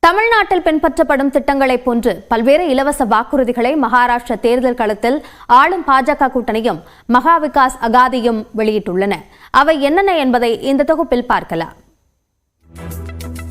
தமிழ்நாட்டில் பின்பற்றப்படும் திட்டங்களைப் போன்று பல்வேறு இலவச வாக்குறுதிகளை மகாராஷ்டிர தேர்தல் களத்தில் ஆளும் பாஜக கூட்டணியும் மகா விகாஸ் அகாதியும் வெளியிட்டுள்ளன. அவை என்னென்ன என்பதை இந்த தொகுப்பில் பார்க்கலாம்.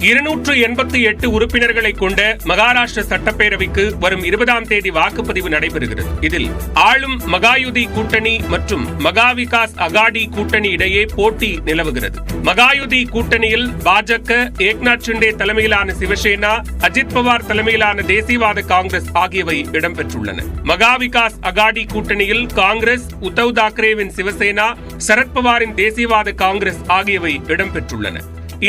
288 உறுப்பினர்களை கொண்ட மகாராஷ்டிர சட்டப்பேரவைக்கு வரும் 20ஆம் தேதி வாக்குப்பதிவு நடைபெறுகிறது. இதில் ஆளும் மகாயுதி கூட்டணி மற்றும் மகா விகாஸ் அகாடி கூட்டணி இடையே போட்டி நிலவுகிறது. மகாயுதி கூட்டணியில் பாஜக, ஏக்நாத் ஷிண்டே தலைமையிலான சிவசேனா, அஜித் பவார் தலைமையிலான தேசியவாத காங்கிரஸ் ஆகியவை இடம்பெற்றுள்ளன. மகா விகாஸ் அகாடி கூட்டணியில் காங்கிரஸ், உத்தவ் தாக்கரேவின் சிவசேனா, சரத்பவாரின் தேசியவாத காங்கிரஸ் ஆகியவை இடம்பெற்றுள்ளன.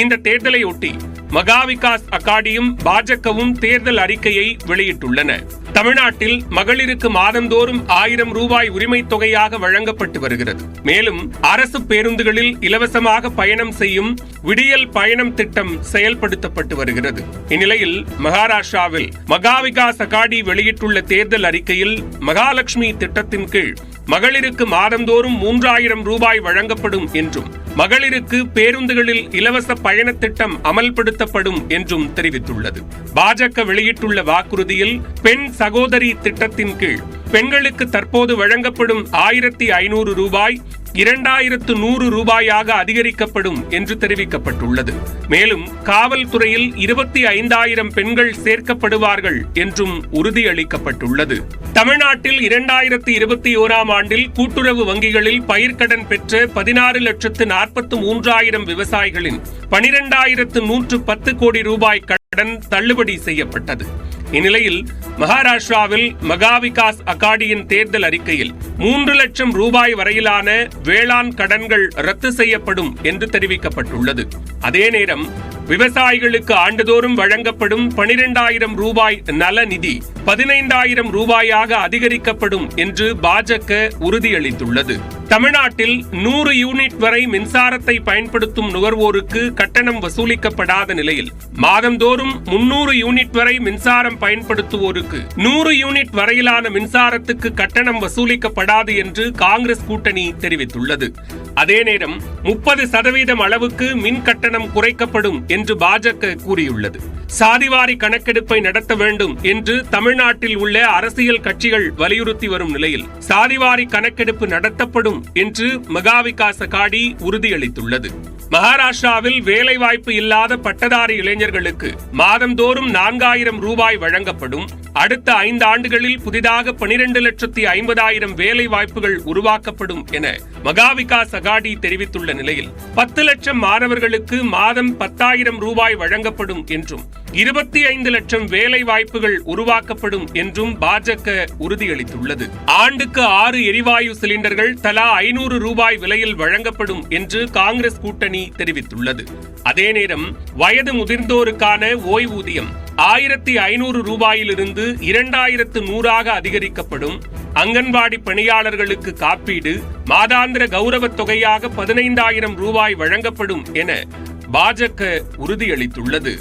இந்த தேர்தலையொட்டி மகா விகாஸ் அகாடியும் பாஜகவும் தேர்தல் அறிக்கையை வெளியிட்டுள்ளன. தமிழ்நாட்டில் மகளிருக்கு மாதந்தோறும் 1000 ரூபாய் உரிமை தொகையாக வழங்கப்பட்டு வருகிறது. மேலும் அரசு பேருந்துகளில் இலவசமாக பயணம் செய்யும் விடியல் பயணம் திட்டம் செயல்படுத்தப்பட்டு வருகிறது. இந்நிலையில் மகாராஷ்டிராவில் மகா விகாஸ் அகாடி வெளியிட்டுள்ள தேர்தல் அறிக்கையில் மகாலட்சுமி திட்டத்தின் கீழ் மகளிருக்கு மாதந்தோறும் 3000 ரூபாய் வழங்கப்படும் என்றும் மகளிருக்கு பேருந்துகளில் இலவச பயண திட்டம் அமல்படுத்தப்படும் என்றும் தெரிவித்துள்ளது. பாஜக வெளியிட்டுள்ள வாக்குறுதியில் பெண் சகோதரி திட்டத்தின் கீழ் பெண்களுக்கு தற்போது வழங்கப்படும் 1500 ரூபாய் 2100 ரூபாயாக அதிகரிக்கப்படும் என்று தெரிவிக்கப்பட்டுள்ளது. மேலும் காவல்துறையில் 25000 பெண்கள் சேர்க்கப்படுவார்கள் என்றும் உறுதியளிக்கப்பட்டுள்ளது. தமிழ்நாட்டில் 2021ஆம் ஆண்டில் கூட்டுறவு வங்கிகளில் பயிர்க்கடன் பெற்ற 16,43,000 விவசாயிகளின் 12,110 கோடி ரூபாய் கடன் தள்ளுபடி செய்யப்பட்டது. இந்நிலையில் மகாராஷ்டிராவில் மகா விகாஸ் அகாடியின் தேர்தல் அறிக்கையில் 3 லட்சம் ரூபாய் வரையிலான வேளாண் கடன்கள் ரத்து செய்யப்படும் என்று தெரிவிக்கப்பட்டுள்ளது. அதே நேரம் விவசாயிகளுக்கு ஆண்டுதோறும் வழங்கப்படும் 12,000 ரூபாய் நல நிதி 15,000 ரூபாயாக அதிகரிக்கப்படும் என்று பாஜக உறுதியளித்துள்ளது. தமிழ்நாட்டில் 100 யூனிட் வரை மின்சாரத்தை பயன்படுத்தும் நுகர்வோருக்கு கட்டணம் வசூலிக்கப்படாத நிலையில் மாதந்தோறும் 300 யூனிட் வரை மின்சாரம் பயன்படுத்துவோருக்கு 100 யூனிட் வரையிலான மின்சாரத்துக்கு கட்டணம் வசூலிக்கப்படாது என்று காங்கிரஸ் கூட்டணி தெரிவித்துள்ளது. அதே நேரம் 30% அளவுக்கு மின் கட்டணம் குறைக்கப்படும் என்று பாஜக கூறியுள்ளது. சாதிவாரி கணக்கெடுப்பை நடத்த வேண்டும் என்று தமிழ்நாட்டில் உள்ள அரசியல் கட்சிகள் வலியுறுத்தி வரும் நிலையில் சாதிவாரி கணக்கெடுப்பு நடத்தப்படும் என்று மகா விகாஸ் அகாடி உறுதியளித்துள்ளது. மகாராஷ்டிராவில் வேலைவாய்ப்பு இல்லாத பட்டதாரி இளைஞர்களுக்கு மாதந்தோறும் 4000 ரூபாய் வழங்கப்படும். அடுத்த 5 ஆண்டுகளில் புதிதாக 12,50,000 வேலை வாய்ப்புகள் உருவாக்கப்படும் என மகா விகாஸ் அகாடி தெரிவித்துள்ள நிலையில் 10 லட்சம் மாணவர்களுக்கு மாதம் 10,000 ரூபாய் வழங்கப்படும் என்றும் 25 லட்சம் வேலை வாய்ப்புகள் உருவாக்கப்படும் என்றும் பாஜக உறுதியளித்துள்ளது. ஆண்டுக்கு 6 எரிவாயு சிலிண்டர்கள் தலா 500 ரூபாய் விலையில் வழங்கப்படும் என்று காங்கிரஸ் கூட்டணி தெரிவித்துள்ளது. அதே நேரம் வயது முதிர்ந்தோருக்கான ஓய்வூதியம் 1500 ரூபாயிலிருந்து 2100 அதிகரிக்கப்படும். அங்கன்வாடி பணியாளர்களுக்கு காப்பீடு, மாதாந்திர கௌரவ தொகையாக 15,000 ரூபாய் வழங்கப்படும் என பாஜக உறுதியளித்துள்ளது.